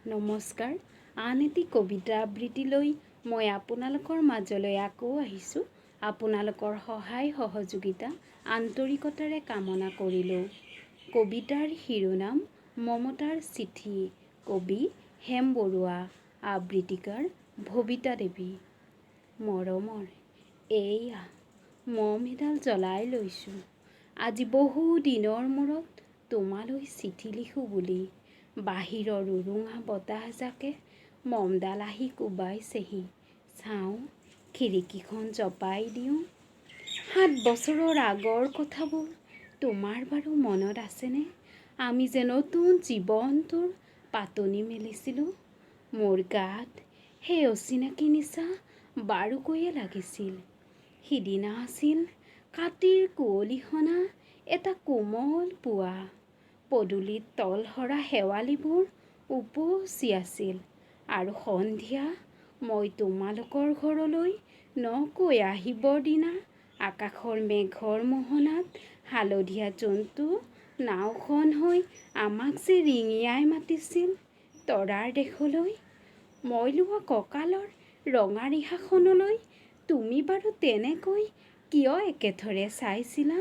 নমস্কাৰ। আন এটি কবিতা আবৃত্তিলৈ মই আপোনালোকৰ মাজলৈ আকৌ আহিছোঁ। আপোনালোকৰ সহায় সহযোগিতা আন্তৰিকতাৰে কামনা কৰিলোঁ। কবিতাৰ শিৰোনাম মমতাৰ চিঠি। কবি হেম বৰুৱা, আবৃত্তিকাৰ ভবিতা দেৱী। মৰমৰ এইয়া মম এডাল জ্বলাই লৈছোঁ। আজি বহু দিনৰ মূৰত তোমালৈ চিঠি লিখোঁ বুলি। বাহিৰৰ উৰুঙা বতাহজাকে মমডাল আহি কোবাইছেহি। চাওঁ খিৰিকীখন জপাই দিওঁ। 7 বছৰৰ আগৰ কথাবোৰ তোমাৰ বাৰু মনত আছেনে? আমি যে নতুন জীৱনটোৰ পাতনি মেলিছিলোঁ। মোৰ গাত সেই অচিনাকি নিচা বাৰুকৈয়ে লাগিছিল। সিদিনা আছিল কাতিৰ কুঁৱলীসনা এটা কোমল পুৱা। পদূলিত তলসৰা শেৱালিবোৰ উপচি আছিল আৰু সন্ধিয়া মই তোমালোকৰ ঘৰলৈ নকৈ আহিবৰ দিনা আকাশৰ মেঘৰ মোহনাত হালধীয়া জন্তু নাওখন হৈ আমাক যে ৰিঙিয়াই মাতিছিল তৰাৰ দেশলৈ। মই লোৱা কঁকালৰ ৰঙা ৰিহাখনলৈ তুমি বাৰু তেনেকৈ কিয় একেথৰে চাইছিলা?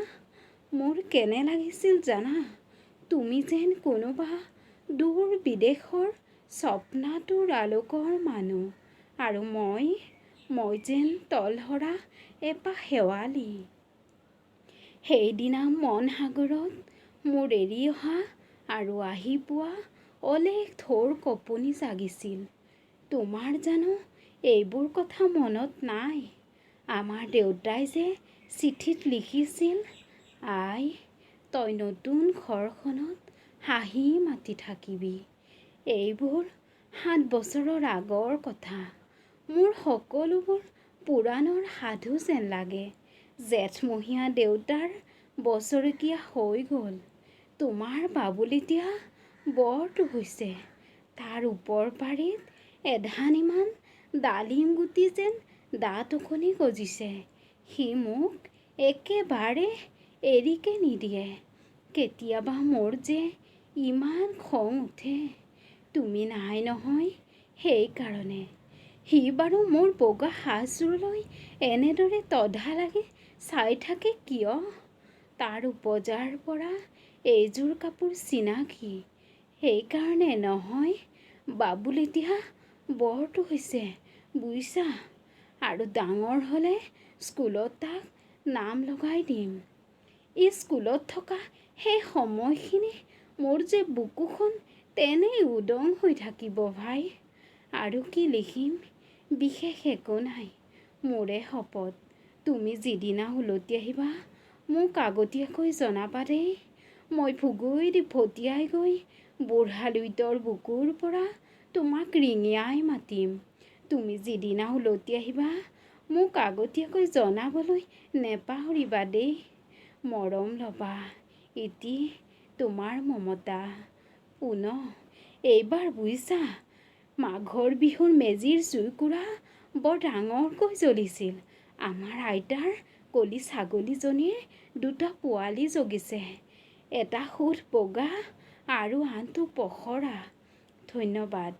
মোৰ কেনে লাগিছিল জানা? তুমি যেন কোনোবা দূৰ বিদেশৰ স্বপ্নাতুৰ আলোকৰ মানুহ আৰু মই যেন তলসৰা এপাহ শেৱালি। সেইদিনা মন সাগৰত মোৰ এৰি অহা আৰু আহি পোৱা অলেখ ঢৌৰ কঁপনি জাগিছিল। তোমাৰ জানো এইবোৰ কথা মনত নাই? আমাৰ দেউতাই যে চিঠিত লিখিছিল, আই তই নতুন ঘৰখনত হাঁহি মাতি থাকিবি। এইবোৰ 7 বছৰৰ আগৰ কথা। মোৰ সকলোবোৰ পুৰাণৰ সাধু যেন লাগে। জেঠমহীয়া দেউতাৰ বছৰেকীয়া হৈ গ'ল। তোমাৰ বাবুল এতিয়া বৰটো হৈছে। তাৰ ওপৰ পাৰিত এধানিমান ডালিম গুটি যেন দাঁত ওকণি গজিছে। সি মোক একেবাৰে এৰিকে নিদিয়ে। কেতিয়াবা মোৰ যে ইমান খং উঠে। তুমি নাই নহয় সেইকাৰণে। সি বাৰু মোৰ বগা সাজযোৰলৈ এনেদৰে তধা লাগি চাই থাকে কিয়? তাৰ উপজাৰ পৰা এইযোৰ কাপোৰ চিনাকি। সেইকাৰণে নহয়। বাবুল এতিয়া বৰটো হৈছে বুজিছা। আৰু ডাঙৰ হ'লে স্কুলত তাক নাম লগাই দিম। স্কুলত থকা সেই সময়খিনি মোৰ যে বুকুখন তেনেই উদং হৈ থাকিব ভাই। আৰু কি লিখিম? বিশেষ একো নাই। মোৰে শপত তুমি যিদিনা উলটি আহিবা মোক আগতীয়াকৈ জনাবা দেই। মই ভুগুই দি ভটিয়াই গৈ বুঢ়া লুইতৰ বুকুৰ পৰা তোমাক ৰিঙিয়াই মাতিম। তুমি যিদিনা উলটি আহিবা মোক আগতীয়াকৈ জনাবলৈ নেপাহৰিবা দেই। মৰম ল'বা। ইতি তোমাৰ মমতা। পুনঃ এইবাৰ বুজিছা মাঘৰ বিহুৰ মেজিৰ জুইকুৰা বৰ ডাঙৰকৈ জ্বলিছিল। আমাৰ আইতাৰ কলি ছাগলীজনীৰ 2টা পোৱালি জগিছে। এটা শুধ বগা আৰু আনটো পখৰা। ধন্যবাদ।